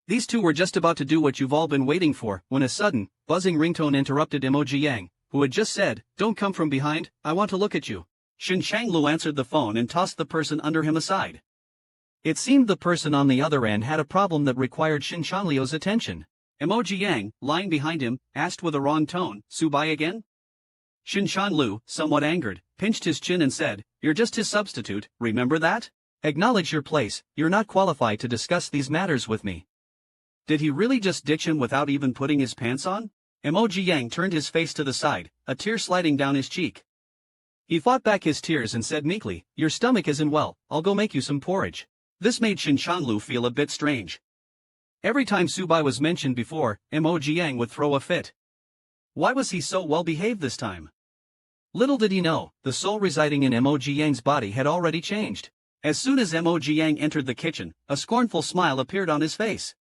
These two were just about to do what you've all been waiting for, when a sudden, buzzing ringtone interrupted Emoji Yang, who had just said, "Don't come from behind, I want to look at you." Shin Changlu answered the phone and tossed the person under him aside. It seemed the person on the other end had a problem that required Shin Changlio's attention. Emoji Yang, lying behind him, asked with a wrong tone, "Subai again?" Shin Chanlu, somewhat angered, pinched his chin and said, "You're just his substitute, remember that? Acknowledge your place, you're not qualified to discuss these matters with me." Did he really just ditch him without even putting his pants on? Emoji Yang turned his face to the side, a tear sliding down his cheek. He fought back his tears and said meekly, "Your stomach isn't well, I'll go make you some porridge." This made Shin Chanlu feel a bit strange. Every time Subai was mentioned before, Emoji Yang would throw a fit. Why was he so well behaved this time? Little did he know, the soul residing in Emoji Yang's body had already changed. As soon as Emoji Yang entered the kitchen, a scornful smile appeared on his face.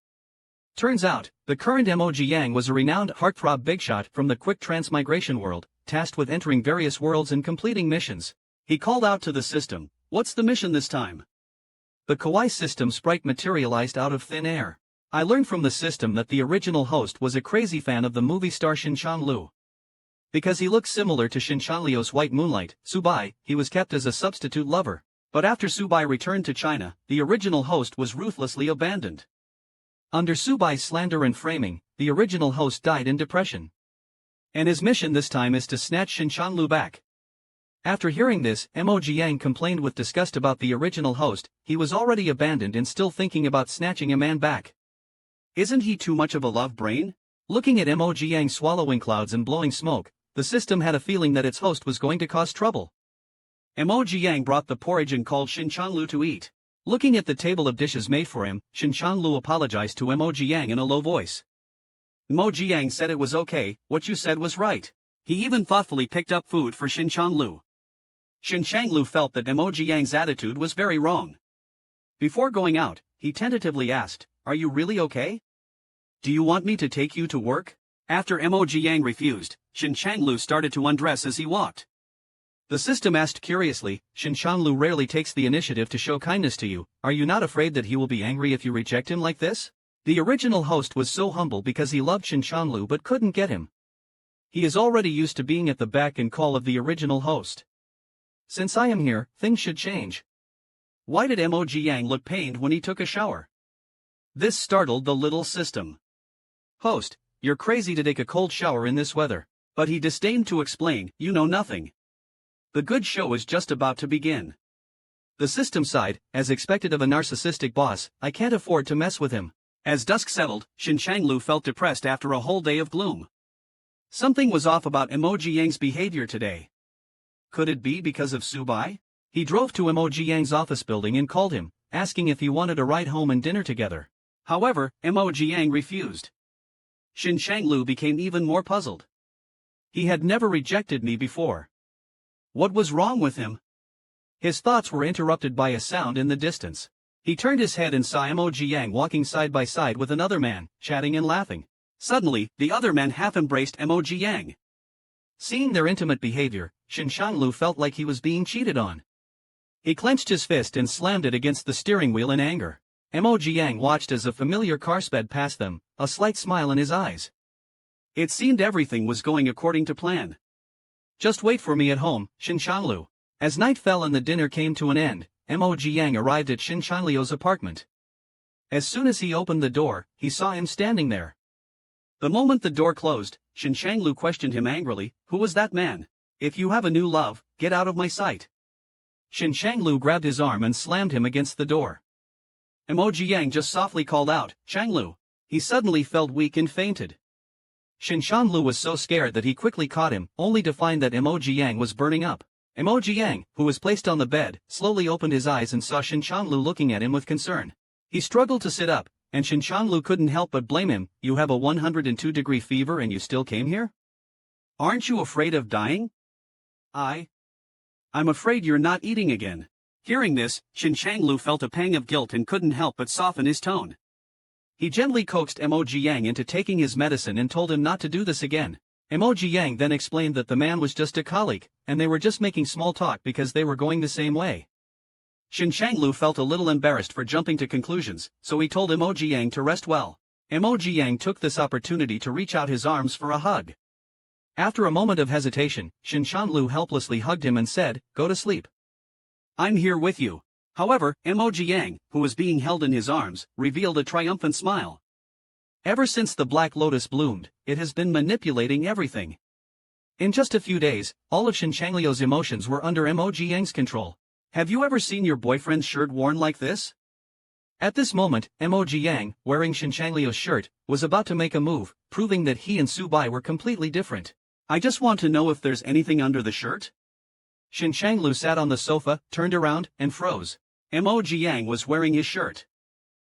Turns out, the current Emoji Yang was a renowned heartthrob bigshot from the quick transmigration world, tasked with entering various worlds and completing missions. He called out to the system, "What's the mission this time?" The Kawaii system sprite materialized out of thin air. I learned from the system that the original host was a crazy fan of the movie star Shin Changlu. Because he looked similar to Shin Changlio's White Moonlight, Subai, he was kept as a substitute lover. But after Subai returned to China, the original host was ruthlessly abandoned. Under Subai's slander and framing, the original host died in depression. And his mission this time is to snatch Shin Changlu back. After hearing this, Emoji Yang complained with disgust about the original host. He was already abandoned and still thinking about snatching a man back. Isn't he too much of a love brain? Looking at Emoji Yang swallowing clouds and blowing smoke, the system had a feeling that its host was going to cause trouble. Emoji Yang brought the porridge and called Shin Changlu to eat. Looking at the table of dishes made for him, Shin Changlu apologized to Emoji Yang in a low voice. Emoji Yang said it was okay, what you said was right. He even thoughtfully picked up food for Shin Changlu. Shin Changlu felt that Emoji Yang's attitude was very wrong. Before going out, he tentatively asked, "Are you really okay? Do you want me to take you to work?" After Emoji Yang refused, Shin Changlu started to undress as he walked. The system asked curiously, "Shin Changlu rarely takes the initiative to show kindness to you, are you not afraid that he will be angry if you reject him like this?" The original host was so humble because he loved Shin Changlu but couldn't get him. He is already used to being at the beck and call of the original host. Since I am here, things should change. Why did Emoji Yang look pained when he took a shower? This startled the little system. "Host, you're crazy to take a cold shower in this weather." But he disdained to explain, "You know nothing. The good show is just about to begin." The system sighed, as expected of a narcissistic boss, "I can't afford to mess with him." As dusk settled, Shin Changlu felt depressed after a whole day of gloom. Something was off about Emoji Yang's behavior today. Could it be because of Subai? He drove to Emoji Yang's office building and called him, asking if he wanted a ride home and dinner together. However, Emoji Yang refused. Shin Changlu became even more puzzled. He had never rejected me before. What was wrong with him? His thoughts were interrupted by a sound in the distance. He turned his head and saw Emoji Yang walking side by side with another man, chatting and laughing. Suddenly, the other man half-embraced Emoji Yang. Seeing their intimate behavior, Shin Changlu felt like he was being cheated on. He clenched his fist and slammed it against the steering wheel in anger. Emoji Yang watched as a familiar car sped past them, a slight smile in his eyes. It seemed everything was going according to plan. "Just wait for me at home, Shin Changlu." As night fell and the dinner came to an end, Emoji Yang arrived at Shin Changlio's apartment. As soon as he opened the door, he saw him standing there. The moment the door closed, Shin Changlu questioned him angrily, "Who was that man? If you have a new love, get out of my sight." Shin Changlu grabbed his arm and slammed him against the door. Emoji Yang just softly called out, "Changlu." He suddenly felt weak and fainted. Shin Changlu was so scared that he quickly caught him, only to find that Emoji Yang was burning up. Emoji Yang, who was placed on the bed, slowly opened his eyes and saw Shin Changlu looking at him with concern. He struggled to sit up, and Shin Changlu couldn't help but blame him. "You have a 102-degree fever and you still came here? Aren't you afraid of dying?" I'm afraid you're not eating again." Hearing this, Shin Changlu felt a pang of guilt and couldn't help but soften his tone. He gently coaxed Emoji Yang into taking his medicine and told him not to do this again. Emoji Yang then explained that the man was just a colleague, and they were just making small talk because they were going the same way. Shin Changlu felt a little embarrassed for jumping to conclusions, so he told Emoji Yang to rest well. Emoji Yang took this opportunity to reach out his arms for a hug. After a moment of hesitation, Shin Changlu helplessly hugged him and said, "Go to sleep. I'm here with you." However, Emoji Yang, who was being held in his arms, revealed a triumphant smile. Ever since the Black Lotus bloomed, it has been manipulating everything. In just a few days, all of Shin Changlio's emotions were under Emoji Yang's control. Have you ever seen your boyfriend's shirt worn like this? At this moment, Emoji Yang, wearing Shin Changlio's shirt, was about to make a move, proving that he and Subai were completely different. I just want to know if there's anything under the shirt. Shin Changlu sat on the sofa, turned around, and froze. Emoji Yang was wearing his shirt.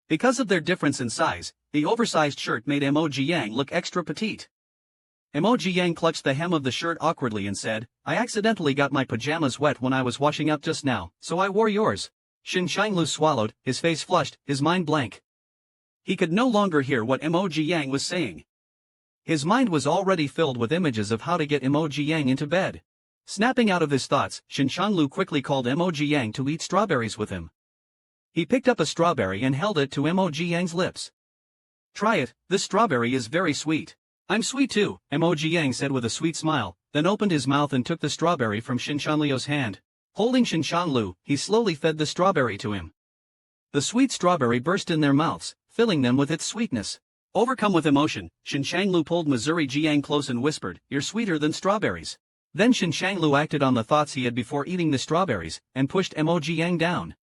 Because of their difference in size, the oversized shirt made Emoji Yang look extra petite. Emoji Yang clutched the hem of the shirt awkwardly and said, "I accidentally got my pajamas wet when I was washing up just now, so I wore yours." Shin Changlu swallowed, his face flushed, his mind blank. He could no longer hear what Emoji Yang was saying. His mind was already filled with images of how to get Emoji Yang into bed. Snapping out of his thoughts, Shin Changlu quickly called Emoji Yang to eat strawberries with him. He picked up a strawberry and held it to Emoji Yang's lips. "Try it, this strawberry is very sweet." "I'm sweet too," Emoji Yang said with a sweet smile, then opened his mouth and took the strawberry from Shin Changlio's hand. Holding Shin Changlu, he slowly fed the strawberry to him. The sweet strawberry burst in their mouths, filling them with its sweetness. Overcome with emotion, Shin Changlu pulled Missouri Jiang close and whispered, "You're sweeter than strawberries." Then Shin Changlu acted on the thoughts he had before eating the strawberries, and pushed Emoji Yang down.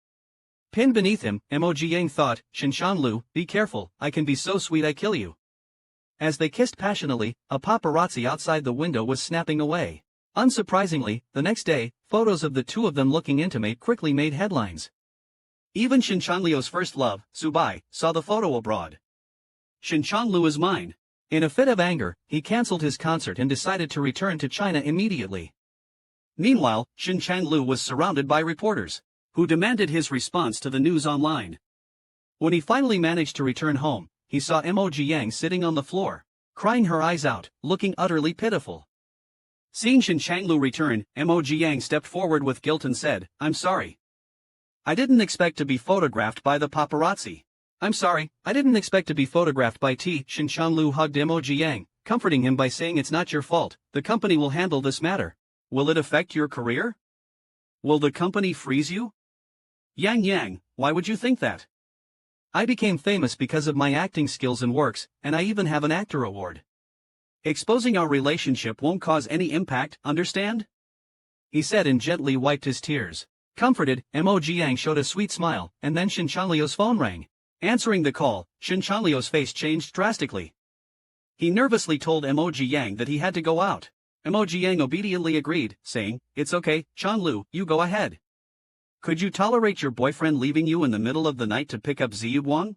Pinned beneath him, Emoji Yang thought, "Shin Changlu, be careful, I can be so sweet I kill you." As they kissed passionately, a paparazzi outside the window was snapping away. Unsurprisingly, the next day, photos of the two of them looking intimate quickly made headlines. Even Shin Changlio's first love, Subai, saw the photo abroad. Shin Changlu is mine. In a fit of anger, he cancelled his concert and decided to return to China immediately. Meanwhile, Shin Changlu was surrounded by reporters, who demanded his response to the news online. When he finally managed to return home, he saw Emoji Yang sitting on the floor, crying her eyes out, looking utterly pitiful. Seeing Shin Changlu return, Emoji Yang stepped forward with guilt and said, "I'm sorry. I didn't expect to be photographed by the paparazzi." "I'm sorry, I didn't expect to be photographed by T." Shin Changlu hugged Emoji Yang, comforting him by saying, "It's not your fault, the company will handle this matter." "Will it affect your career? Will the company freeze you?" Yang, why would you think that? I became famous because of my acting skills and works, and I even have an actor award. Exposing our relationship won't cause any impact, understand?" he said and gently wiped his tears. Comforted, Emoji Yang showed a sweet smile, and then Shin Changlio's phone rang. Answering the call, Shin Changlio's face changed drastically. He nervously told Emoji Yang that he had to go out. Emoji Yang obediently agreed, saying, "It's okay, Changlu, you go ahead." "Could you tolerate your boyfriend leaving you in the middle of the night to pick up Ziyuguang?"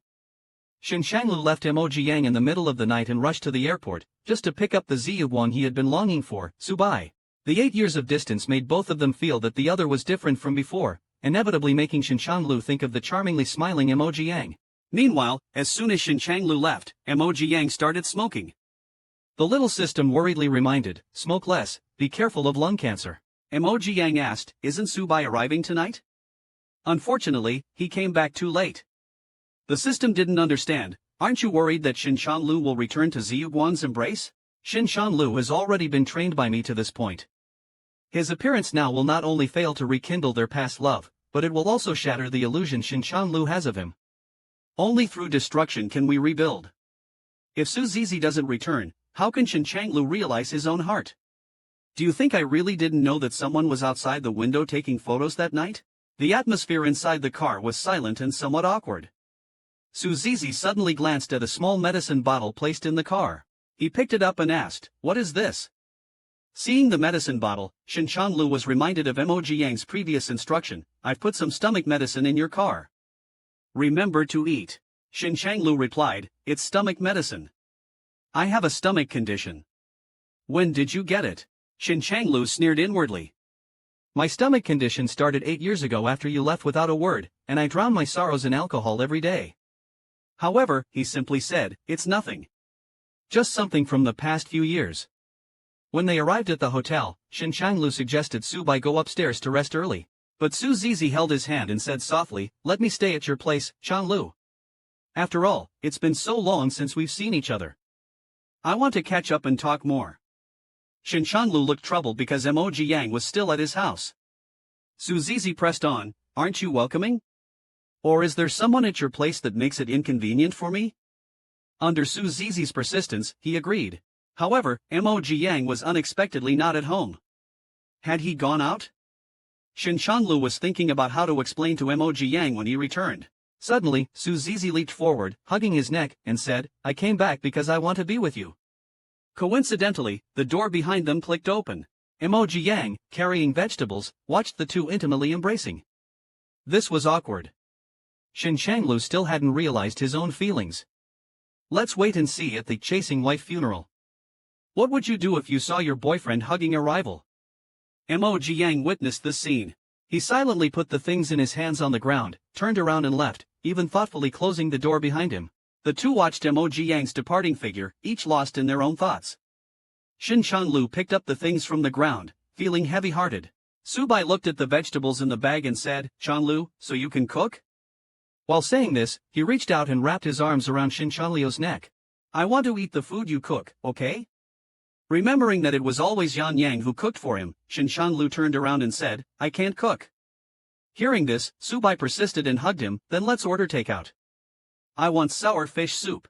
Shin Changlu left Emoji Yang in the middle of the night and rushed to the airport, just to pick up the Ziyuguang he had been longing for, Subai. The 8 years of distance made both of them feel that the other was different from before, inevitably making Shin Changlu think of the charmingly smiling Emoji Yang. Meanwhile, as soon as Shin Changlu left, Emoji Yang started smoking. The little system worriedly reminded, "Smoke less, be careful of lung cancer." Emoji Yang asked, "Isn't Subai arriving tonight?" Unfortunately, he came back too late. The system didn't understand. "Aren't you worried that Shin Changlu will return to Ziyuguang's embrace? Shin Changlu has already been trained by me to this point. His appearance now will not only fail to rekindle their past love, but it will also shatter the illusion Shin Changlu has of him. Only through destruction can we rebuild. If Su Zizi doesn't return, how can Shin Changlu realize his own heart? Do you think I really didn't know that someone was outside the window taking photos that night?" The atmosphere inside the car was silent and somewhat awkward. Su Zizi suddenly glanced at a small medicine bottle placed in the car. He picked it up and asked, "What is this?" Seeing the medicine bottle, Shin Changlu was reminded of Emoji Yang's previous instruction, "I've put some stomach medicine in your car. Remember to eat." Shin Changlu replied, "It's stomach medicine. I have a stomach condition." "When did you get it?" Shin Changlu sneered inwardly. "My stomach condition started 8 years ago after you left without a word, and I drown my sorrows in alcohol every day." However, he simply said, "It's nothing. Just something from the past few years." When they arrived at the hotel, Shin Changlu suggested Subai go upstairs to rest early. But Su Zizi held his hand and said softly, "Let me stay at your place, Chanlu. After all, it's been so long since we've seen each other. I want to catch up and talk more." Chanlu looked troubled because Emoji Yang was still at his house. Su Zizi pressed on, "Aren't you welcoming? Or is there someone at your place that makes it inconvenient for me?" Under Su Zizi's persistence, he agreed. However, Emoji Yang was unexpectedly not at home. Had he gone out? Chanlu was thinking about how to explain to Emoji Yang when he returned. Suddenly, Su Zizi leaped forward, hugging his neck, and said, "I came back because I want to be with you." Coincidentally, the door behind them clicked open. Emoji Yang, carrying vegetables, watched the two intimately embracing. This was awkward. Chanlu still hadn't realized his own feelings. Let's wait and see at the chasing wife funeral. What would you do if you saw your boyfriend hugging a rival? Emoji Yang witnessed this scene. He silently put the things in his hands on the ground, turned around and left, even thoughtfully closing the door behind him. The two watched Emoji Yang's departing figure, each lost in their own thoughts. Chanlu picked up the things from the ground, feeling heavy-hearted. Subai looked at the vegetables in the bag and said, "Chanlu, so you can cook?" While saying this, he reached out and wrapped his arms around Chanlu's neck. "I want to eat the food you cook, okay?" Remembering that it was always Yan Yang who cooked for him, Chanlu turned around and said, "I can't cook." Hearing this, Subai persisted and hugged him, "Then let's order takeout. I want sour fish soup."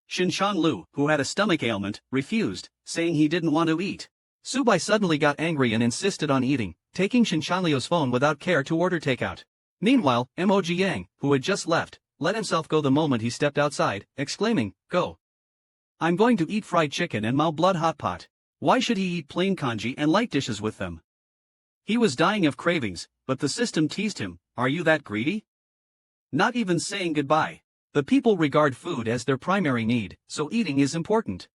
Chanlu, who had a stomach ailment, refused, saying he didn't want to eat. Subai suddenly got angry and insisted on eating, taking Chanlu's phone without care to order takeout. Meanwhile, Emoji Yang, who had just left, let himself go the moment he stepped outside, exclaiming, "Go! I'm going to eat fried chicken and Mao blood hot pot. Why should he eat plain congee and light dishes with them?" He was dying of cravings, but the system teased him, "Are you that greedy? Not even saying goodbye." The people regard food as their primary need, so eating is important.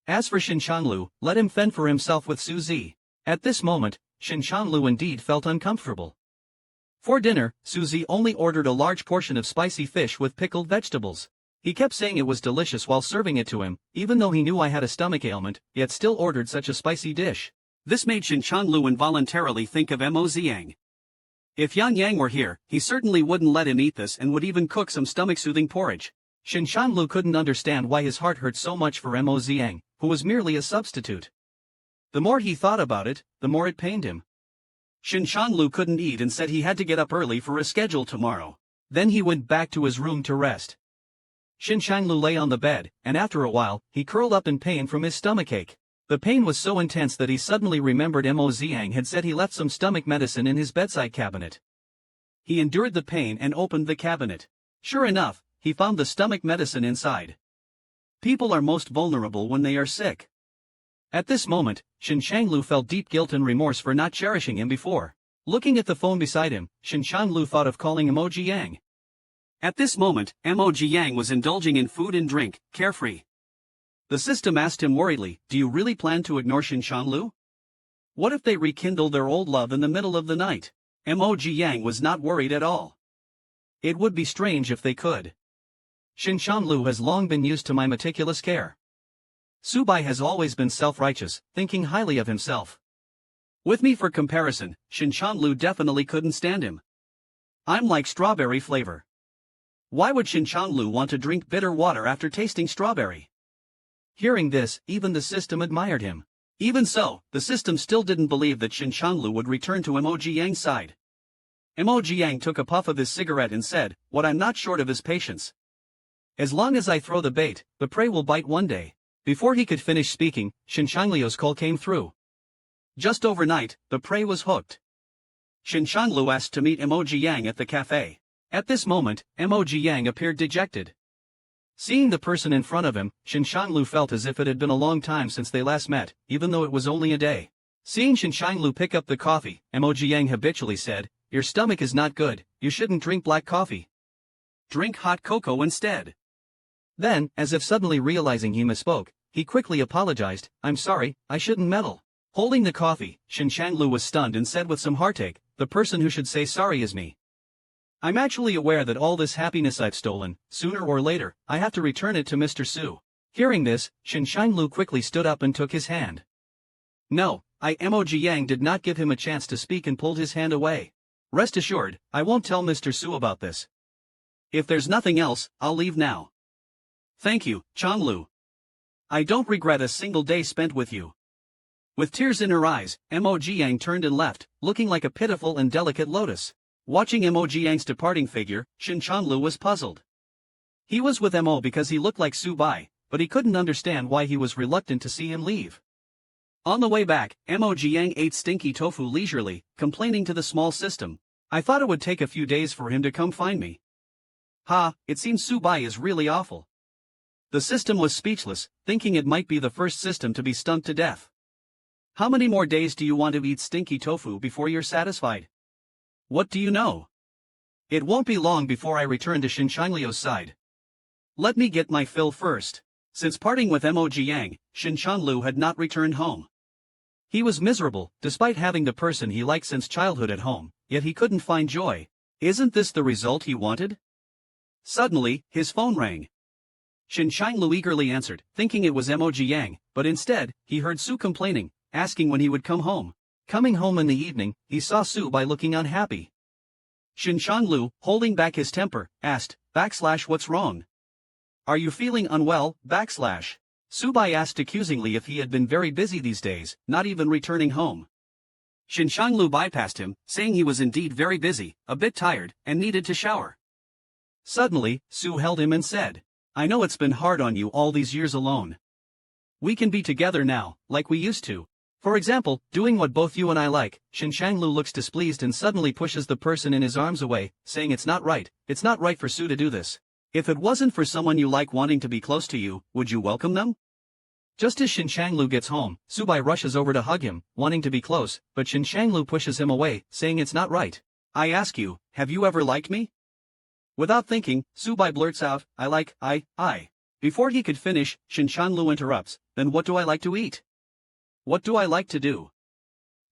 As for Chanlu, let him fend for himself with Su Zi. At this moment, Chanlu indeed felt uncomfortable. For dinner, Su Zi only ordered a large portion of spicy fish with pickled vegetables. He kept saying it was delicious while serving it to him, even though he knew I had a stomach ailment, yet still ordered such a spicy dish. This made Chanlu involuntarily think of Mo Ziyang. If Yan Yang were here, he certainly wouldn't let him eat this and would even cook some stomach-soothing porridge. Chanlu couldn't understand why his heart hurt so much for Mo Ziyang, who was merely a substitute. The more he thought about it, the more it pained him. Chanlu couldn't eat and said he had to get up early for a schedule tomorrow. Then he went back to his room to rest. Chanlu lay on the bed, and after a while, he curled up in pain from his stomachache. The pain was so intense that he suddenly remembered Mo Ziyang had said he left some stomach medicine in his bedside cabinet. He endured the pain and opened the cabinet. Sure enough, he found the stomach medicine inside. People are most vulnerable when they are sick. At this moment, Chanlu felt deep guilt and remorse for not cherishing him before. Looking at the phone beside him, Chanlu thought of calling Emoji Yang. At this moment, Emoji Yang was indulging in food and drink, carefree. The system asked him worriedly, "Do you really plan to ignore Chanlu? What if they rekindle their old love in the middle of the night?" Emoji Yang was not worried at all. "It would be strange if they could. Chanlu has long been used to my meticulous care. Subai has always been self-righteous, thinking highly of himself. With me for comparison, Chanlu definitely couldn't stand him. I'm like strawberry flavor. Why would Chanlu want to drink bitter water after tasting strawberry?" Hearing this, even the system admired him. Even so, the system still didn't believe that Chanlu would return to Emoji Yang's side. Emoji Yang took a puff of his cigarette and said, "What I'm not short of is patience. As long as I throw the bait, the prey will bite one day." Before he could finish speaking, Chanlu's call came through. Just overnight, the prey was hooked. Chanlu asked to meet Emoji Yang at the cafe. At this moment, Emoji Yang appeared dejected. Seeing the person in front of him, Chanlu felt as if it had been a long time since they last met, even though it was only a day. Seeing Chanlu pick up the coffee, Emoji Yang habitually said, "Your stomach is not good, you shouldn't drink black coffee. Drink hot cocoa instead." Then, as if suddenly realizing he misspoke, he quickly apologized, "I'm sorry, I shouldn't meddle." Holding the coffee, Chanlu was stunned and said with some heartache, "The person who should say sorry is me. I'm actually aware that all this happiness I've stolen, sooner or later, I have to return it to Mr. Su." Hearing this, Chanlu quickly stood up and took his hand. "No, Emoji Yang did not give him a chance to speak and pulled his hand away. Rest assured, I won't tell Mr. Su about this. If there's nothing else, I'll leave now. Thank you, Changlu. I don't regret a single day spent with you. With tears in her eyes, Mo Jiang turned and left, looking like a pitiful and delicate lotus. Watching Mo Jiang's departing figure, Shin Changlu was puzzled. He was with Mo because he looked like Su Bai, but he couldn't understand why he was reluctant to see him leave. On the way back, Mo Jiang ate stinky tofu leisurely, complaining to the small system. I thought it would take a few days for him to come find me. Ha, it seems Su Bai is really awful. The system was speechless, thinking it might be the first system to be stung to death. How many more days do you want to eat stinky tofu before you're satisfied? What do you know? It won't be long before I return to Shin Changlio's side. Let me get my fill first. Since parting with Mo Jiang, Shin Changlu had not returned home. He was miserable, despite having the person he liked since childhood at home, yet he couldn't find joy. Isn't this the result he wanted? Suddenly, his phone rang. Shin Changlu eagerly answered, thinking it was Mo Jiang, but instead, he heard Su complaining, asking when he would come home. Coming home in the evening, he saw Su Bai looking unhappy. Shin Changlu, holding back his temper, asked, "What's wrong? Are you feeling unwell, Su Bai asked accusingly if he had been very busy these days, not even returning home. Shin Changlu bypassed him, saying he was indeed very busy, a bit tired, and needed to shower. Suddenly, Su held him and said, "I know it's been hard on you all these years alone. We can be together now, like we used to. For example, doing what both you and I like." Shin Changlu looks displeased and suddenly pushes the person in his arms away, saying it's not right for Su to do this. If it wasn't for someone you like wanting to be close to you, would you welcome them? Just as Shin Changlu gets home, Su Bai rushes over to hug him, wanting to be close, but Shin Changlu pushes him away, saying it's not right. "I ask you, have you ever liked me?" Without thinking, Su Bai blurts out, I. Before he could finish, Shin Changlu interrupts, "Then what do I like to eat? What do I like to do?"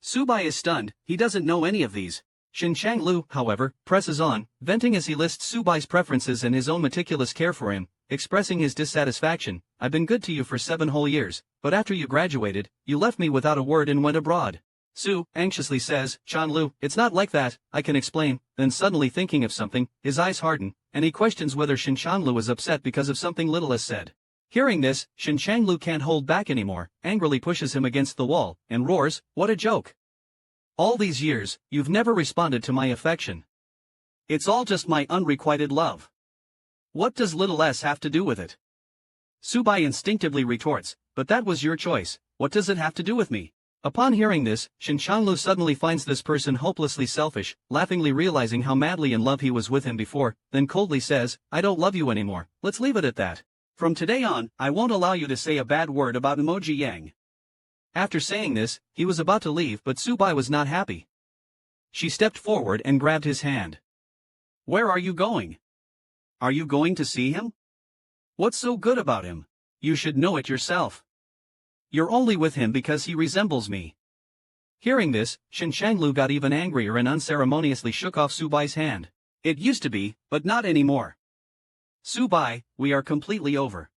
Su Bai is stunned, he doesn't know any of these. Shin Changlu, however, presses on, venting as he lists Su Bai's preferences and his own meticulous care for him, expressing his dissatisfaction. "I've been good to you for 7 whole years, but after you graduated, you left me without a word and went abroad." Su anxiously says, "Changlu, it's not like that, I can explain." Then suddenly thinking of something, his eyes harden, and he questions whether Shin Changlu is upset because of something little is said. Hearing this, Shin Changlu can't hold back anymore, angrily pushes him against the wall, and roars, "What a joke! All these years, you've never responded to my affection. It's all just my unrequited love. What does little s have to do with it?" Su Bai instinctively retorts, "But that was your choice, what does it have to do with me?" Upon hearing this, Shin Changlu suddenly finds this person hopelessly selfish, laughingly realizing how madly in love he was with him before, then coldly says, "I don't love you anymore, let's leave it at that. From today on, I won't allow you to say a bad word about Mo Jiang." After saying this, he was about to leave but Su Bai was not happy. She stepped forward and grabbed his hand. "Where are you going? Are you going to see him? What's so good about him? You should know it yourself. You're only with him because he resembles me." Hearing this, Shin Changlu got even angrier and unceremoniously shook off Su Bai's hand. "It used to be, but not anymore. Su Bai, we are completely over."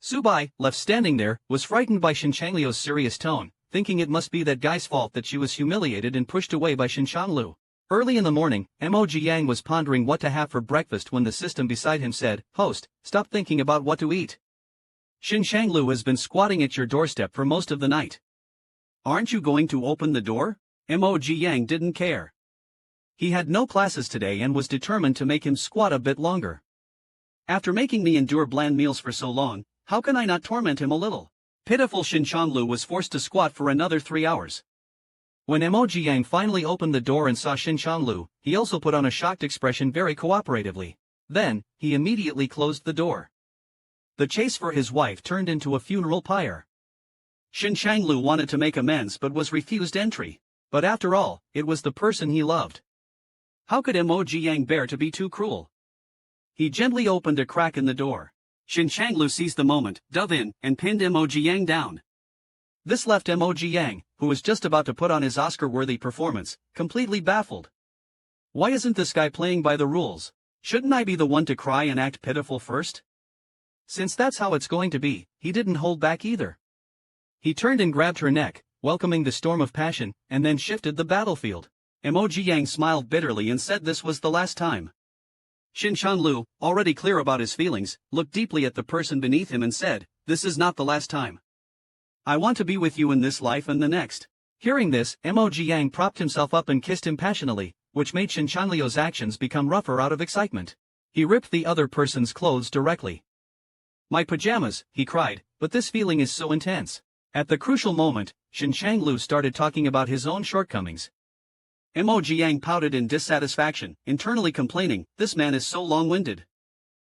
Su Bai, left standing there, was frightened by Shin Changlio's serious tone, thinking it must be that guy's fault that she was humiliated and pushed away by Shin Changlu. Early in the morning, Mo Jiang was pondering what to have for breakfast when the system beside him said, "Host, stop thinking about what to eat. Shin Changlu has been squatting at your doorstep for most of the night. Aren't you going to open the door?" Mo Jiang didn't care. He had no classes today and was determined to make him squat a bit longer. "After making me endure bland meals for so long, how can I not torment him a little?" Pitiful Shin Changlu was forced to squat for another 3 hours. When Mo Jiang finally opened the door and saw Shin Changlu, he also put on a shocked expression very cooperatively. Then, he immediately closed the door. The chase for his wife turned into a funeral pyre. Shin Changlu wanted to make amends but was refused entry. But after all, it was the person he loved. How could Mo Jiang bear to be too cruel? He gently opened a crack in the door. Shin Changlu seized the moment, dove in, and pinned Mo Jiang down. This left Mo Jiang, who was just about to put on his Oscar-worthy performance, completely baffled. Why isn't this guy playing by the rules? Shouldn't I be the one to cry and act pitiful first? Since that's how it's going to be, he didn't hold back either. He turned and grabbed her neck, welcoming the storm of passion, and then shifted the battlefield. Emoji Yang smiled bitterly and said this was the last time. Shin Chanlu, already clear about his feelings, looked deeply at the person beneath him and said, "This is not the last time. I want to be with you in this life and the next." Hearing this, Emoji Yang propped himself up and kissed him passionately, which made Shin Chanliu's actions become rougher out of excitement. He ripped the other person's clothes directly. "My pajamas," he cried, "but this feeling is so intense." At the crucial moment, Shin Changlu started talking about his own shortcomings. Emoji Yang pouted in dissatisfaction, internally complaining, "This man is so long-winded.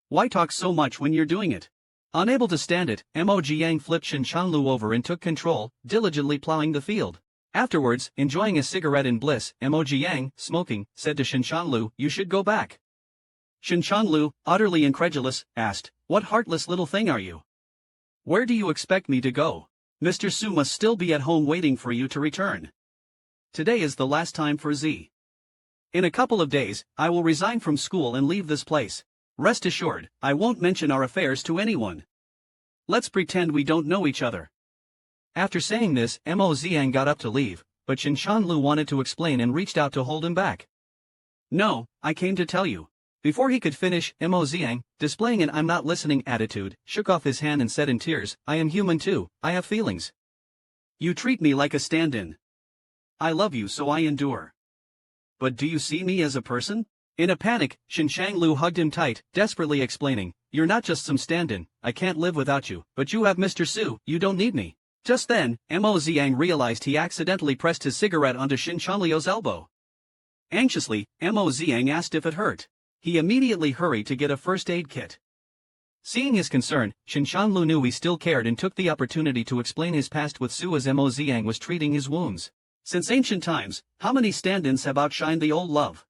Why talk so much when you're doing it?" Unable to stand it, Emoji Yang flipped Shin Chanlu over and took control, diligently plowing the field. Afterwards, enjoying a cigarette in bliss, Emoji Yang, smoking, said to Shin Chanlu, "You should go back." Shin Chanlu, utterly incredulous, asked, "What heartless little thing are you? Where do you expect me to go? Mr. Su must still be at home waiting for you to return. Today is the last time for Z. In a couple of days, I will resign from school and leave this place. Rest assured, I won't mention our affairs to anyone. Let's pretend we don't know each other." After saying this, Mo Ziang got up to leave, but Shin Chanlu wanted to explain and reached out to hold him back. "No, I came to tell you." Before he could finish, Mo Ziang, displaying an "I'm not listening" attitude, shook off his hand and said in tears, "I am human too, I have feelings. You treat me like a stand-in. I love you so I endure. But do you see me as a person?" In a panic, Shin Changlu hugged him tight, desperately explaining, "You're not just some stand-in, I can't live without you, but you have Mr. Su, you don't need me." Just then, Mo Ziang realized he accidentally pressed his cigarette onto Shin Chanliu's elbow. Anxiously, Mo Ziang asked if it hurt. He immediately hurried to get a first aid kit. Seeing his concern, Shin Chanlu knew he still cared and took the opportunity to explain his past with Su as Mo Ziang was treating his wounds. Since ancient times, how many stand-ins have outshined the old love?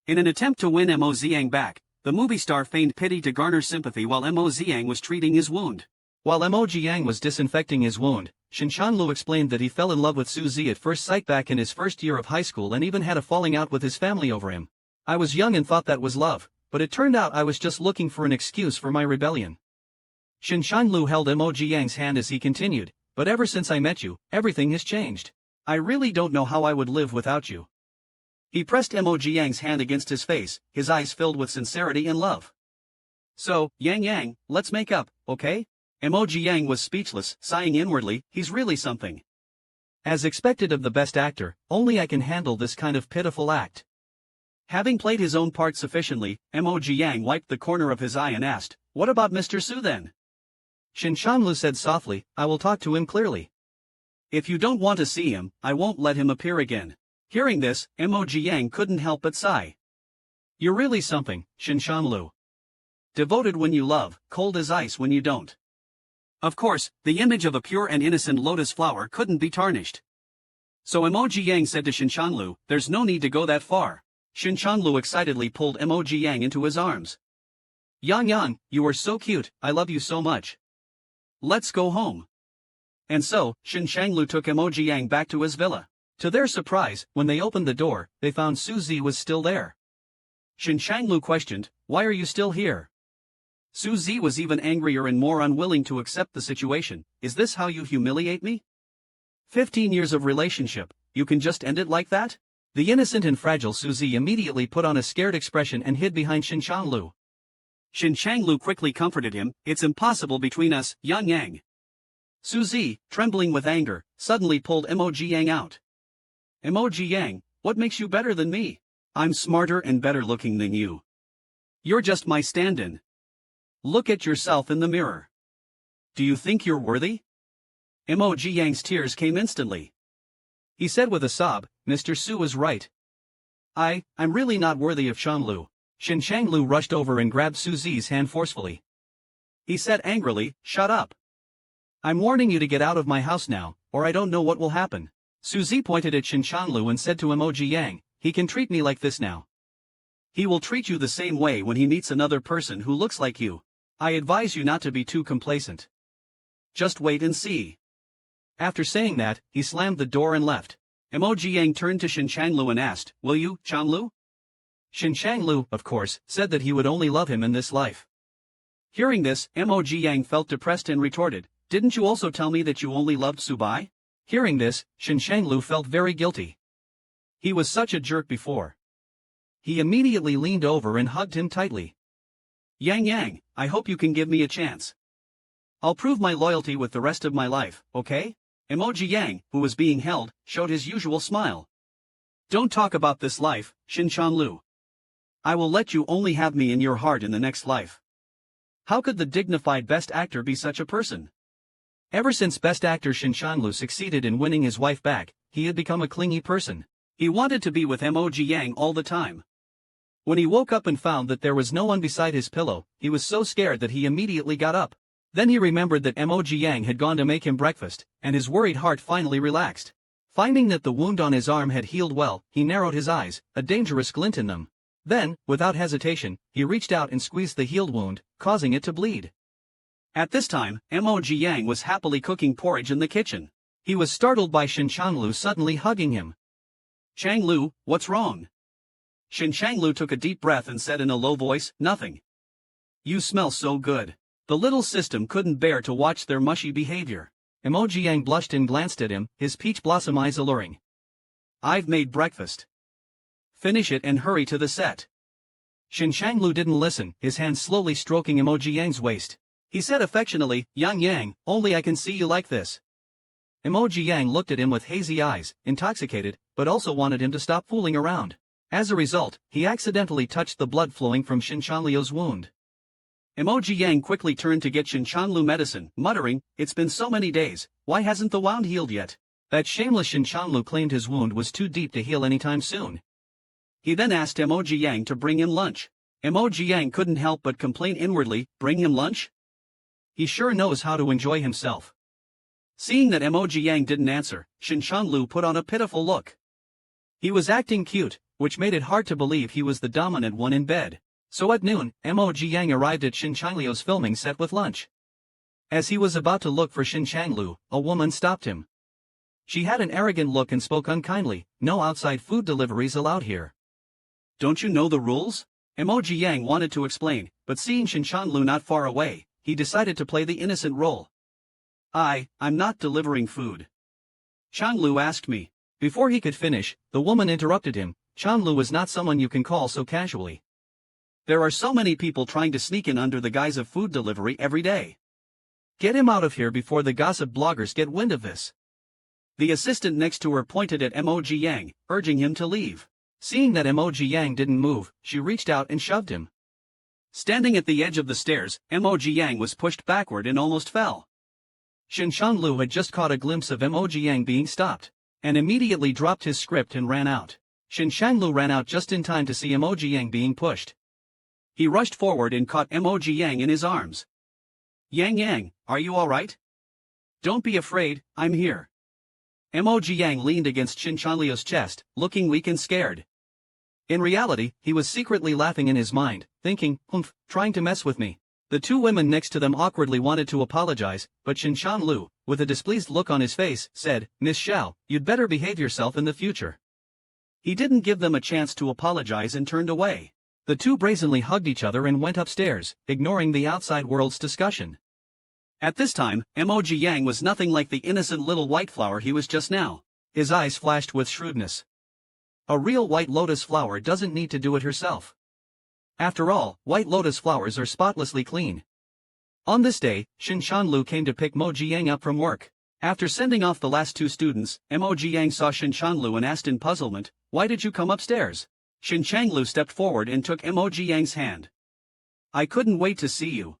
In an attempt to win Mo Ziang back, the movie star feigned pity to garner sympathy while Mo Ziang was treating his wound. While Emoji Yang was disinfecting his wound, Shin Chanlu explained that he fell in love with Su Zi at first sight back in his first year of high school and even had a falling out with his family over him. "I was young and thought that was love, but it turned out I was just looking for an excuse for my rebellion." Shin Chanlu held Emoji Yang's hand as he continued, "But ever since I met you, everything has changed. I really don't know how I would live without you." He pressed Emoji Yang's hand against his face, his eyes filled with sincerity and love. "So, Yang, let's make up, okay?" Emoji Yang was speechless, sighing inwardly, "He's really something." As expected of the best actor, only I can handle this kind of pitiful act. Having played his own part sufficiently, Emoji Yang wiped the corner of his eye and asked, "What about Mr. Su then?" Shin Chanlu said softly, "I will talk to him clearly. If you don't want to see him, I won't let him appear again." Hearing this, Emoji Yang couldn't help but sigh. "You're really something, Shin Chanlu. Devoted when you love, cold as ice when you don't." Of course, the image of a pure and innocent lotus flower couldn't be tarnished. So Emoji Yang said to Shin Chanlu, "There's no need to go that far." Shin Chanlu excitedly pulled Emoji Yang into his arms. Yang, you are so cute, I love you so much. Let's go home." And so, Shin Changlu took Emoji Yang back to his villa. To their surprise, when they opened the door, they found Su Zi was still there. Shin Changlu questioned, "Why are you still here?" Su Zi was even angrier and more unwilling to accept the situation. "Is this how you humiliate me? 15 years of relationship, you can just end it like that?" The innocent and fragile Su Zi immediately put on a scared expression and hid behind Shin Changlu. Shin Changlu quickly comforted him, "It's impossible between us, Yang." Su Zi, trembling with anger, suddenly pulled Emoji Yang out. "Emoji Yang, what makes you better than me? I'm smarter and better looking than you. You're just my stand-in. Look at yourself in the mirror. Do you think you're worthy?" Emoji Yang's tears came instantly. He said with a sob, "Mr. Su was right. I'm really not worthy of Chanlu." Shin Changlu rushed over and grabbed Su Zi's hand forcefully. He said angrily, "Shut up. I'm warning you to get out of my house now, or I don't know what will happen." Su Zi pointed at Shin Chanlu and said to Emoji Yang, "He can treat me like this now. He will treat you the same way when he meets another person who looks like you. I advise you not to be too complacent. Just wait and see." After saying that, he slammed the door and left. Emoji Yang turned to Shin Changlu and asked, "Will you, Chanlu?" Shin Changlu, of course, said that he would only love him in this life. Hearing this, Emoji Yang felt depressed and retorted, "Didn't you also tell me that you only loved Subai?" Hearing this, Shin Changlu felt very guilty. He was such a jerk before. He immediately leaned over and hugged him tightly. Yang Yang, I hope you can give me a chance. I'll prove my loyalty with the rest of my life, okay? Emoji Yang, who was being held, showed his usual smile. Don't talk about this life, Shinchanlu. I will let you only have me in your heart in the next life. How could the dignified best actor be such a person? Ever since best actor Shinchanlu succeeded in winning his wife back, he had become a clingy person. He wanted to be with Emoji Yang all the time. When he woke up and found that there was no one beside his pillow, he was so scared that he immediately got up. Then he remembered that Emoji Yang had gone to make him breakfast, and his worried heart finally relaxed. Finding that the wound on his arm had healed well, he narrowed his eyes, a dangerous glint in them. Then, without hesitation, he reached out and squeezed the healed wound, causing it to bleed. At this time, Emoji Yang was happily cooking porridge in the kitchen. He was startled by Shinchanlu suddenly hugging him. Changlu, what's wrong? Shinchanlu took a deep breath and said in a low voice, nothing. You smell so good. The little system couldn't bear to watch their mushy behavior. Emoji Yang blushed and glanced at him, his peach blossom eyes alluring. I've made breakfast. Finish it and hurry to the set. Shinchanlu didn't listen, his hand slowly stroking Emoji Yang's waist. He said affectionately, Yang Yang, only I can see you like this. Emoji Yang looked at him with hazy eyes, intoxicated, but also wanted him to stop fooling around. As a result, he accidentally touched the blood flowing from Shinchanlu's wound. Emoji Yang quickly turned to get Shinchanlu medicine, muttering, it's been so many days, why hasn't the wound healed yet? That shameless Shinchanlu claimed his wound was too deep to heal anytime soon. He then asked Emoji Yang to bring him lunch. Emoji Yang couldn't help but complain inwardly, bring him lunch? He sure knows how to enjoy himself. Seeing that Emoji Yang didn't answer, Shinchanlu put on a pitiful look. He was acting cute, which made it hard to believe he was the dominant one in bed. So at noon, Emoji Yang arrived at Shinchanlu's filming set with lunch. As he was about to look for Shinchanlu, a woman stopped him. She had an arrogant look and spoke unkindly, no outside food deliveries allowed here. Don't you know the rules? Emoji Yang wanted to explain, but seeing Shinchanlu not far away, he decided to play the innocent role. I'm not delivering food. Changlu asked me. Before he could finish, the woman interrupted him. Changlu is not someone you can call so casually. There are so many people trying to sneak in under the guise of food delivery every day. Get him out of here before the gossip bloggers get wind of this. The assistant next to her pointed at Emoji Yang, urging him to leave. Seeing that Emoji Yang didn't move, she reached out and shoved him. Standing at the edge of the stairs, Emoji Yang was pushed backward and almost fell. Shinchanlu had just caught a glimpse of Emoji Yang being stopped, and immediately dropped his script and ran out. Shinchanlu ran out just in time to see Emoji Yang being pushed. He rushed forward and caught Emoji Yang in his arms. Yang Yang, are you alright? Don't be afraid, I'm here. Emoji Yang leaned against Shinchanlu's chest, looking weak and scared. In reality, he was secretly laughing in his mind, thinking, trying to mess with me. The two women next to them awkwardly wanted to apologize, but Shinchanlu, with a displeased look on his face, said, Miss Xiao, you'd better behave yourself in the future. He didn't give them a chance to apologize and turned away. The two brazenly hugged each other and went upstairs, ignoring the outside world's discussion. At this time, Emoji Yang was nothing like the innocent little white flower he was just now. His eyes flashed with shrewdness. A real white lotus flower doesn't need to do it herself. After all, white lotus flowers are spotlessly clean. On this day, Shinchanlu came to pick Emoji Yang up from work. After sending off the last two students, Emoji Yang saw Shinchanlu and asked in puzzlement, why did you come upstairs? Shinchanlu stepped forward and took Emoji Yang's hand. I couldn't wait to see you.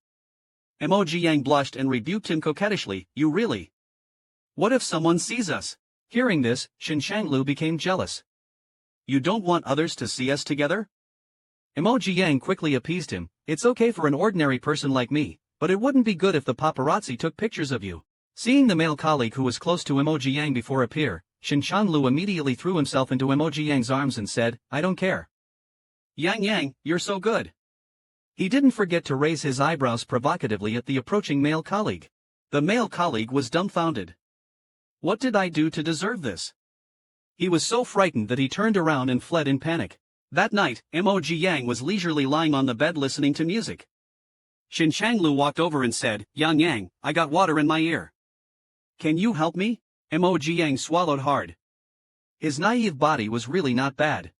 Emoji Yang blushed and rebuked him coquettishly, you really? What if someone sees us? Hearing this, Shinchanlu became jealous. You don't want others to see us together? Emoji Yang quickly appeased him, it's okay for an ordinary person like me, but it wouldn't be good if the paparazzi took pictures of you. Seeing the male colleague who was close to Emoji Yang before appear, Shinchanlu immediately threw himself into Emoji Yang's arms and said, I don't care. Yang Yang, you're so good. He didn't forget to raise his eyebrows provocatively at the approaching male colleague. The male colleague was dumbfounded. What did I do to deserve this? He was so frightened that he turned around and fled in panic. That night, Emoji Yang was leisurely lying on the bed listening to music. Shinchanlu walked over and said, Yang Yang, I got water in my ear. Can you help me? Emoji Yang swallowed hard. His naive body was really not bad.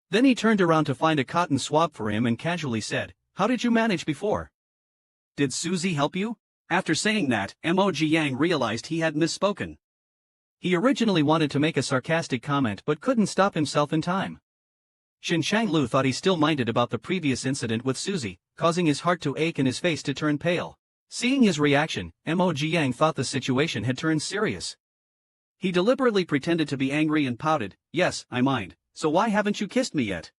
Then he turned around to find a cotton swab for him and casually said, "How did you manage before? Did Susie help you?" After saying that, Emoji Yang realized he had misspoken. He originally wanted to make a sarcastic comment but couldn't stop himself in time. Shin Changlu thought he still minded about the previous incident with Susie, causing his heart to ache and his face to turn pale. Seeing his reaction, Emoji Yang thought the situation had turned serious. He deliberately pretended to be angry and pouted, "Yes, I mind, so why haven't you kissed me yet?"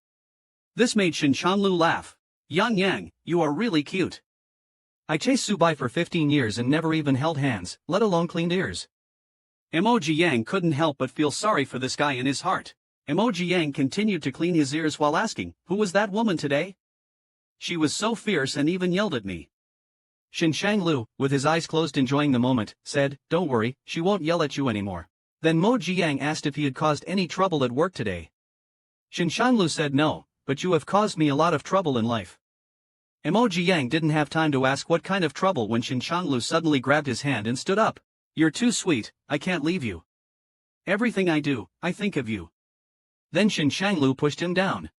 This made Shin Changlu laugh. "Yang, you are really cute. I chased Subai for 15 years and never even held hands, let alone cleaned ears." Emoji Yang couldn't help but feel sorry for this guy in his heart. Emoji Yang continued to clean his ears while asking, "Who was that woman today? She was so fierce and even yelled at me." Shin Changlu, with his eyes closed enjoying the moment, said, "Don't worry, she won't yell at you anymore." Then Moji Yang asked if he had caused any trouble at work today. Shin Changlu said, "No, but you have caused me a lot of trouble in life." Emoji Yang didn't have time to ask what kind of trouble when Shin Changlu suddenly grabbed his hand and stood up. "You're too sweet, I can't leave you. Everything I do, I think of you." Then Shin Changlu pushed him down.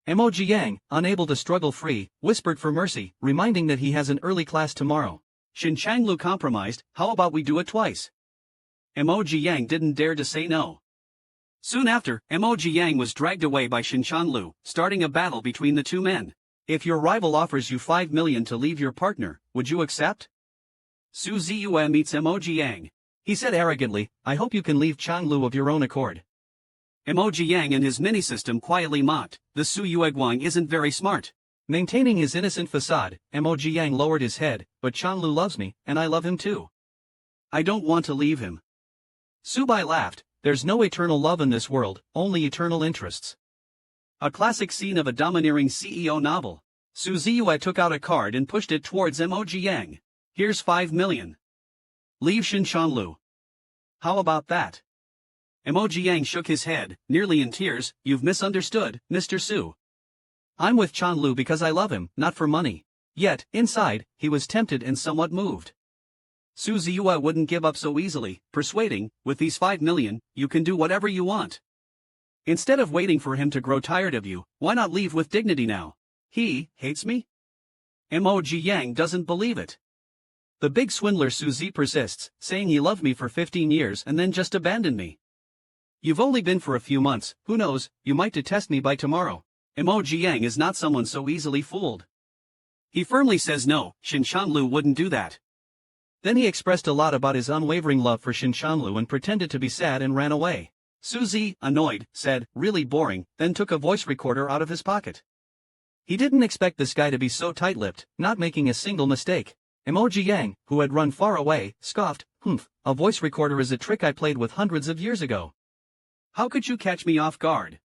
Emoji Yang, unable to struggle free, whispered for mercy, reminding that he has an early class tomorrow. Shin Changlu compromised, "How about we do it twice?" Emoji Yang didn't dare to say no. Soon after, Emoji Yang was dragged away by Shin Changlu, starting a battle between the two men. "If your rival offers you 5 million to leave your partner, would you accept?" Su Ziyue meets Emoji Yang. He said arrogantly, "I hope you can leave Changlu of your own accord." Emoji Yang and his mini-system quietly mocked, "The Su Yueguang isn't very smart." Maintaining his innocent facade, Emoji Yang lowered his head, "But Changlu loves me, and I love him too. I don't want to leave him." Subai laughed, "There's no eternal love in this world, only eternal interests." A classic scene of a domineering CEO novel. Su Ziyue took out a card and pushed it towards Emoji Yang. "Here's 5 million. Leave Shin Changlu. How about that?" Emoji Yang shook his head, nearly in tears. "You've misunderstood, Mr. Su. I'm with Changlu because I love him, not for money." Yet, inside, he was tempted and somewhat moved. Su Ziyue wouldn't give up so easily, persuading, "With these 5 million, you can do whatever you want. Instead of waiting for him to grow tired of you, why not leave with dignity now? He hates me?" Emoji Yang doesn't believe it. The big swindler Su Zi persists, saying he loved me for 15 years and then just abandoned me. "You've only been for a few months, who knows, you might detest me by tomorrow." Emoji Yang is not someone so easily fooled. He firmly says no, Shin Changlu wouldn't do that. Then he expressed a lot about his unwavering love for Shin Changlu and pretended to be sad and ran away. Suzy, annoyed, said, "Really boring," then took a voice recorder out of his pocket. He didn't expect this guy to be so tight-lipped, not making a single mistake. Emoji Yang, who had run far away, scoffed, "Humph, a voice recorder is a trick I played with hundreds of years ago. How could you catch me off guard?"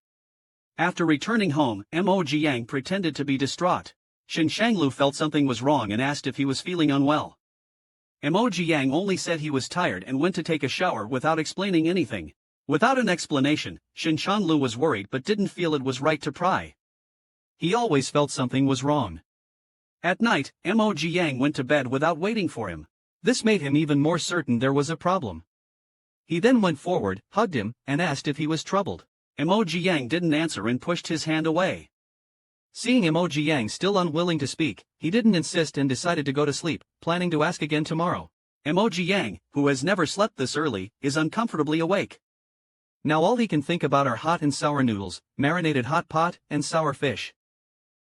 After returning home, Emoji Yang pretended to be distraught. Shin Changlu felt something was wrong and asked if he was feeling unwell. Emoji Yang only said he was tired and went to take a shower without explaining anything. Without an explanation, Shin Changlu was worried but didn't feel it was right to pry. He always felt something was wrong. At night, Emoji Yang went to bed without waiting for him. This made him even more certain there was a problem. He then went forward, hugged him, and asked if he was troubled. Emoji Yang didn't answer and pushed his hand away. Seeing Emoji Yang still unwilling to speak, he didn't insist and decided to go to sleep, planning to ask again tomorrow. Emoji Yang, who has never slept this early, is uncomfortably awake. Now all he can think about are hot and sour noodles, marinated hot pot, and sour fish.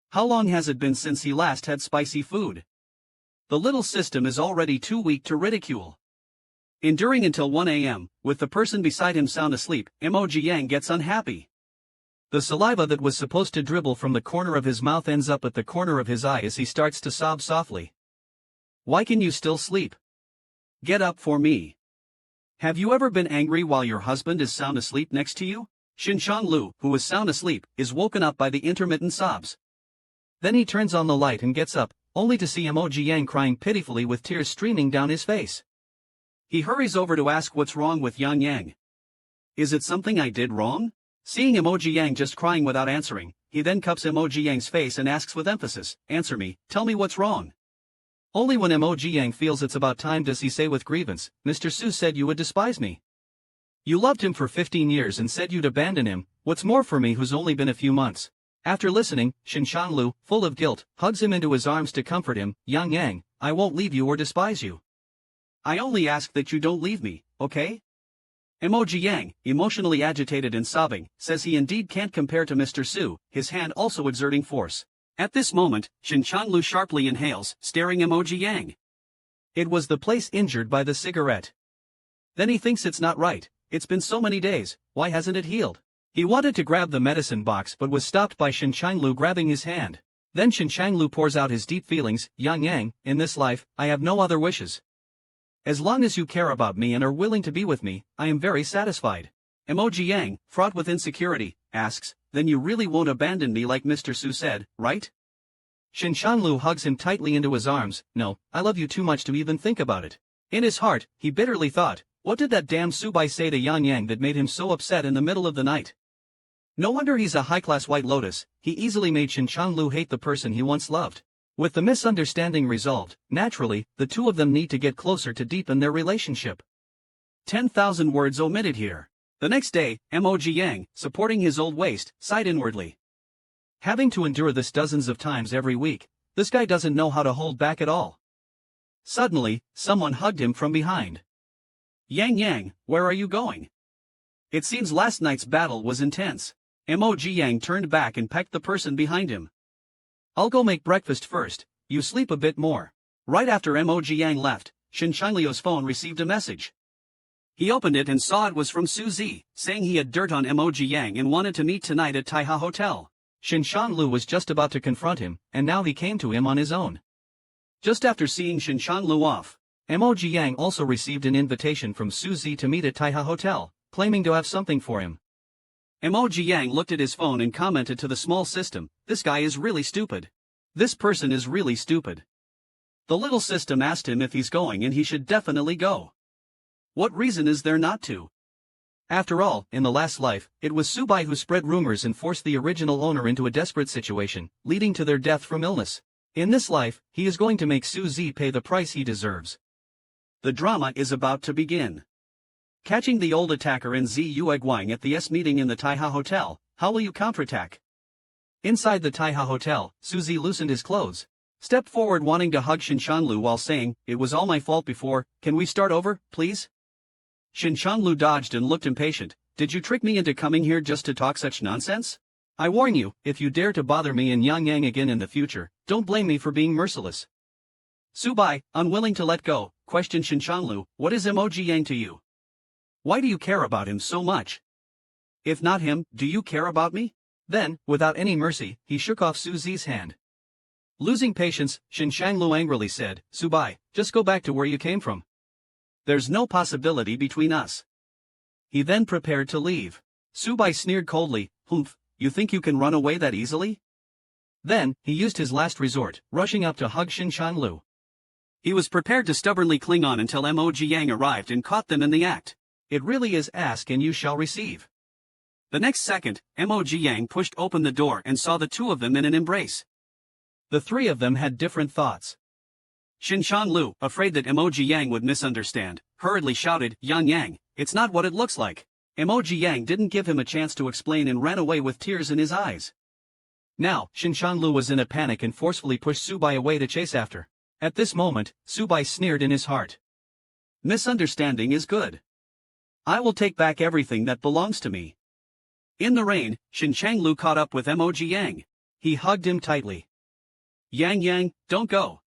How long has it been since he last had spicy food? The little system is already too weak to ridicule. Enduring until 1 a.m., with the person beside him sound asleep, Emoji Yang gets unhappy. The saliva that was supposed to dribble from the corner of his mouth ends up at the corner of his eye as he starts to sob softly. "Why can you still sleep? Get up for me. Have you ever been angry while your husband is sound asleep next to you?" Shin Changlu, who is sound asleep, is woken up by the intermittent sobs. Then he turns on the light and gets up, only to see Emoji Yang crying pitifully with tears streaming down his face. He hurries over to ask what's wrong with Yang. "Is it something I did wrong?" Seeing Emoji Yang just crying without answering, he then cups Emoji Yang's face and asks with emphasis, "Answer me, tell me what's wrong." Only when Emoji Yang feels it's about time does he say with grievance, "Mr. Su said you would despise me. You loved him for 15 years and said you'd abandon him, what's more for me who's only been a few months. After listening, Shinshanlu, full of guilt, hugs him into his arms to comfort him. Yang Yang, I won't leave you or despise you. I only ask that you don't leave me, okay? Emoji Yang, emotionally agitated and sobbing, says he indeed can't compare to Mr. Su, his hand also exerting force. At this moment, Shinshanlu sharply inhales, staring Emoji Yang. It was the place injured by the cigarette. Then he thinks it's not right. It's been so many days, why hasn't it healed? He wanted to grab the medicine box but was stopped by Shinshanlu grabbing his hand. Then Shinshanlu pours out his deep feelings. Yang Yang, in this life, I have no other wishes. As long as you care about me and are willing to be with me, I am very satisfied. Emoji Yang, fraught with insecurity, asks, then you really won't abandon me like Mr. Su said, right? Shinshanlu hugs him tightly into his arms. No, I love you too much to even think about it. In his heart, he bitterly thought, what did that damn Subai say to Yang Yang that made him so upset in the middle of the night? No wonder he's a high-class White Lotus. He easily made Shinshanlu hate the person he once loved. With the misunderstanding resolved, naturally, the two of them need to get closer to deepen their relationship. 10,000 words omitted here. The next day, Emoji Yang, supporting his old waist, sighed inwardly. Having to endure this dozens of times every week, this guy doesn't know how to hold back at all. Suddenly, someone hugged him from behind. Yang Yang, where are you going? It seems last night's battle was intense. Emoji Yang turned back and pecked the person behind him. I'll go make breakfast first, you sleep a bit more. Right after Emoji Yang left, Shinshanlu's phone received a message. He opened it and saw it was from Suzy, saying he had dirt on Emoji Yang and wanted to meet tonight at Taiha Hotel. Shinshanlu was just about to confront him, and now he came to him on his own. Just after seeing Shinshanlu off, Emoji Yang also received an invitation from Suzy to meet at Taiha Hotel, claiming to have something for him. Emoji Yang looked at his phone and commented to the small system, this guy is really stupid. This person is really stupid. The little system asked him if he's going and he should definitely go. What reason is there not to? After all, in the last life, it was Subai who spread rumors and forced the original owner into a desperate situation, leading to their death from illness. In this life, he is going to make Suzy pay the price he deserves. The drama is about to begin. Catching the old attacker in Zi Yueguang at the S meeting in the Taiha Hotel, how will you counterattack? Inside the Taiha Hotel, Suzy loosened his clothes. Stepped forward wanting to hug Shinshanlu while saying, it was all my fault before, can we start over, please? Shinshanlu dodged and looked impatient. Did you trick me into coming here just to talk such nonsense? I warn you, if you dare to bother me and Yang Yang again in the future, don't blame me for being merciless. Subai, unwilling to let go, questioned Shinshanlu, what is Emoji Yang to you? Why do you care about him so much? If not him, do you care about me? Then, without any mercy, he shook off Suzy's hand. Losing patience, Shinshanlu angrily said, Subai, just go back to where you came from. There's no possibility between us. He then prepared to leave. Subai sneered coldly, humph, you think you can run away that easily? Then, he used his last resort, rushing up to hug Shinshanlu. He was prepared to stubbornly cling on until Emoji Yang arrived and caught them in the act. It really is ask and you shall receive. The next second, Emoji Yang pushed open the door and saw the two of them in an embrace. The three of them had different thoughts. Shinshanlu, afraid that Emoji Yang would misunderstand, hurriedly shouted, Yang Yang, it's not what it looks like. Emoji Yang didn't give him a chance to explain and ran away with tears in his eyes. Now, Shinshanlu was in a panic and forcefully pushed Subai away to chase after. At this moment, Subai sneered in his heart. Misunderstanding is good. I will take back everything that belongs to me. In the rain, Shinshanlu caught up with Emoji Yang. He hugged him tightly. Yang Yang, don't go.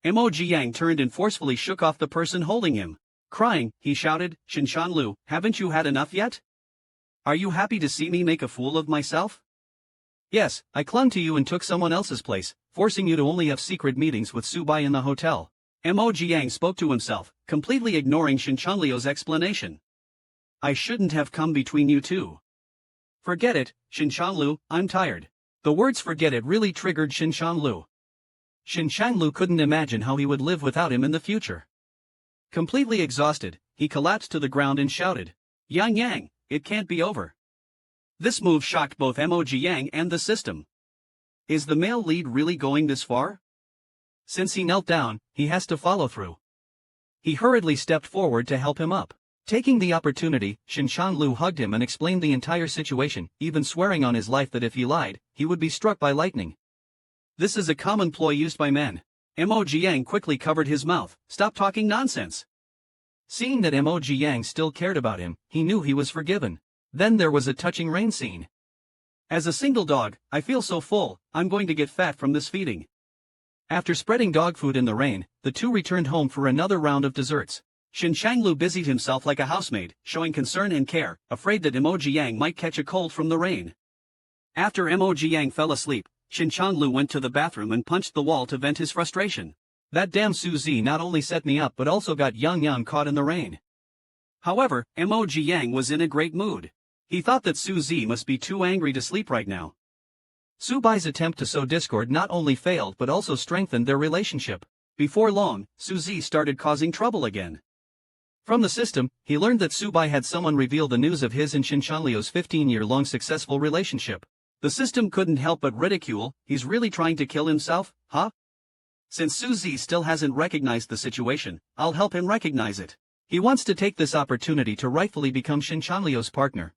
Emoji Yang turned and forcefully shook off the person holding him. Crying, he shouted, Shinshanlu, haven't you had enough yet? Are you happy to see me make a fool of myself? Yes, I clung to you and took someone else's place, forcing you to only have secret meetings with Subai in the hotel. Emoji Yang spoke to himself, completely ignoring Shinshanlu's explanation. I shouldn't have come between you two. Forget it, Shinshanlu, I'm tired. The words forget it really triggered Shinshanlu. Shinshanlu couldn't imagine how he would live without him in the future. Completely exhausted, he collapsed to the ground and shouted, Yang Yang, it can't be over. This move shocked both Emoji Yang and the system. Is the male lead really going this far? Since he knelt down, he has to follow through. He hurriedly stepped forward to help him up. Taking the opportunity, Shin-chan-lu hugged him and explained the entire situation, even swearing on his life that if he lied, he would be struck by lightning. This is a common ploy used by men. Mo Jiang quickly covered his mouth. Stop talking nonsense. Seeing that Mo Jiang still cared about him, he knew he was forgiven. Then there was a touching rain scene. As a single dog, I feel so full, I'm going to get fat from this feeding. After spreading dog food in the rain, the two returned home for another round of desserts. Shin-chan-lu busied himself like a housemaid, showing concern and care, afraid that Mo Jiang might catch a cold from the rain. After Mo Jiang fell asleep, Shin-chan-lu went to the bathroom and punched the wall to vent his frustration. That damn Suzy not only set me up but also got Yang caught in the rain. However, Mo Jiang was in a great mood. He thought that Suzy must be too angry to sleep right now. Subai's attempt to sow discord not only failed but also strengthened their relationship. Before long, Suzy started causing trouble again. From the system, he learned that Subai had someone reveal the news of his and Shin-chan-lu's 15-year-long successful relationship. The system couldn't help but ridicule, he's really trying to kill himself, huh? Since Suzy still hasn't recognized the situation, I'll help him recognize it. He wants to take this opportunity to rightfully become Shin-chan-lu's partner.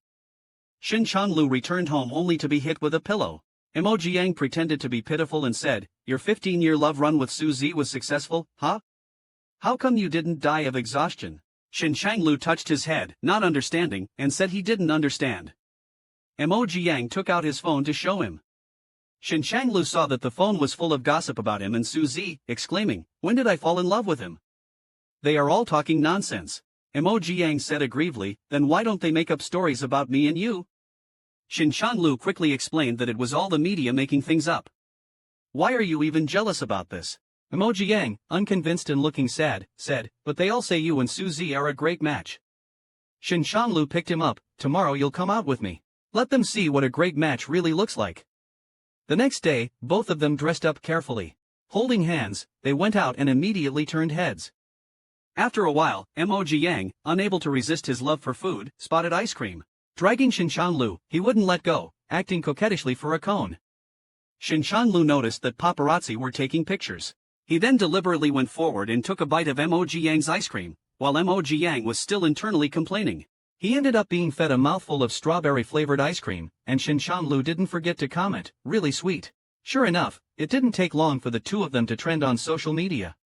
Shin-chan-lu returned home only to be hit with a pillow. Mo Jiang pretended to be pitiful and said, your 15-year love run with Suzy was successful, huh? How come you didn't die of exhaustion? Shin-chan-lu touched his head, not understanding, and said he didn't understand. Mo Jiang took out his phone to show him. Shin-chan-lu saw that the phone was full of gossip about him and Suzy, exclaiming, when did I fall in love with him? They are all talking nonsense. Mo Jiang said aggrievely, then why don't they make up stories about me and you? Shin-chan-lu quickly explained that it was all the media making things up. Why are you even jealous about this? Mo Jiang, unconvinced and looking sad, said, but they all say you and Suzy are a great match. Shin-chan-lu picked him up, tomorrow you'll come out with me. Let them see what a great match really looks like. The next day, both of them dressed up carefully. Holding hands, they went out and immediately turned heads. After a while, Mo Jiang, unable to resist his love for food, spotted ice cream. Dragging Shin-chan-lu, he wouldn't let go, acting coquettishly for a cone. Shin-chan-lu noticed that paparazzi were taking pictures. He then deliberately went forward and took a bite of Mo Jiang's ice cream, while Mo Jiang was still internally complaining. He ended up being fed a mouthful of strawberry-flavored ice cream, and Shin-chan-lu didn't forget to comment, really sweet. Sure enough, it didn't take long for the two of them to trend on social media.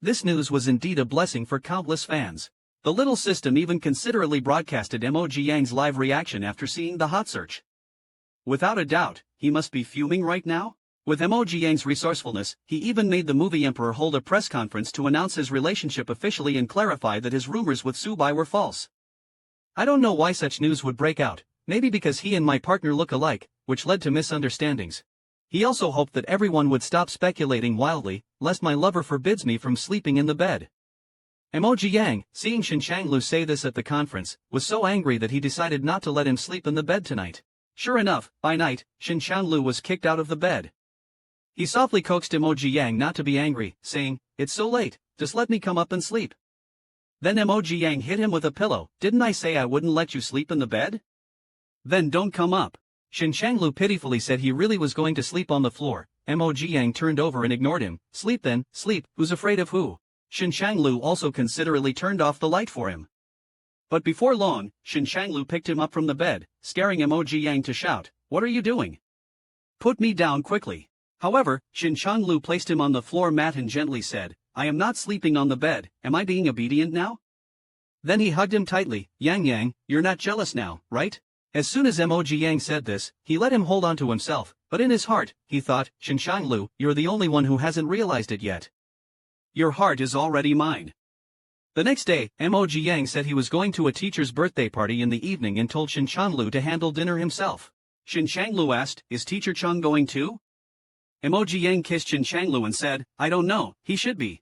This news was indeed a blessing for countless fans. The little system even considerately broadcasted Mo Jiang's live reaction after seeing the hot search. Without a doubt, he must be fuming right now. With Mo Jiang's resourcefulness, he even made the movie emperor hold a press conference to announce his relationship officially and clarify that his rumors with Subai were false. I don't know why such news would break out, maybe because he and my partner look alike, which led to misunderstandings. He also hoped that everyone would stop speculating wildly, lest my lover forbids me from sleeping in the bed. Mo Jiang, seeing Shin-chan-lu say this at the conference, was so angry that he decided not to let him sleep in the bed tonight. Sure enough, by night, Shin-chan-lu was kicked out of the bed. He softly coaxed Mo Jiang not to be angry, saying, it's so late, just let me come up and sleep. Then Mo Jiang hit him with a pillow, didn't I say I wouldn't let you sleep in the bed? Then don't come up. Shin-chan-lu pitifully said he really was going to sleep on the floor. Mo Jiang turned over and ignored him. Sleep then, sleep, who's afraid of who? Shin-chan-lu also considerately turned off the light for him. But before long, Shin-chan-lu picked him up from the bed, scaring Mo Jiang to shout, what are you doing? Put me down quickly. However, Shin-chan-lu placed him on the floor mat and gently said, I am not sleeping on the bed, am I being obedient now? Then he hugged him tightly, Yang, you're not jealous now, right? As soon as Mo Jiang said this, he let him hold on to himself, but in his heart, he thought, Shin-chan-lu, you're the only one who hasn't realized it yet. Your heart is already mine. The next day, Mo Jiang said he was going to a teacher's birthday party in the evening and told Shin-chan-lu to handle dinner himself. Shin-chan-lu asked, is Teacher Chung going too? Mo Jiang kissed Shin-chan-lu and said, I don't know, he should be.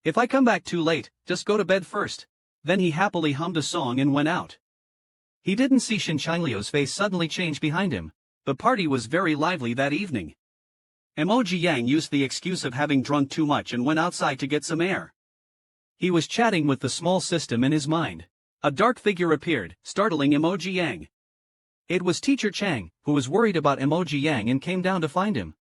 If I come back too late, just go to bed first. Then he happily hummed a song and went out. He didn't see Shin-chan-lu's face suddenly change behind him. The party was very lively that evening. Mo Jiang used the excuse of having drunk too much and went outside to get some air. He was chatting with the small system in his mind. A dark figure appeared, startling Mo Jiang. It was Teacher Chang, who was worried about Mo Jiang and came down to find him.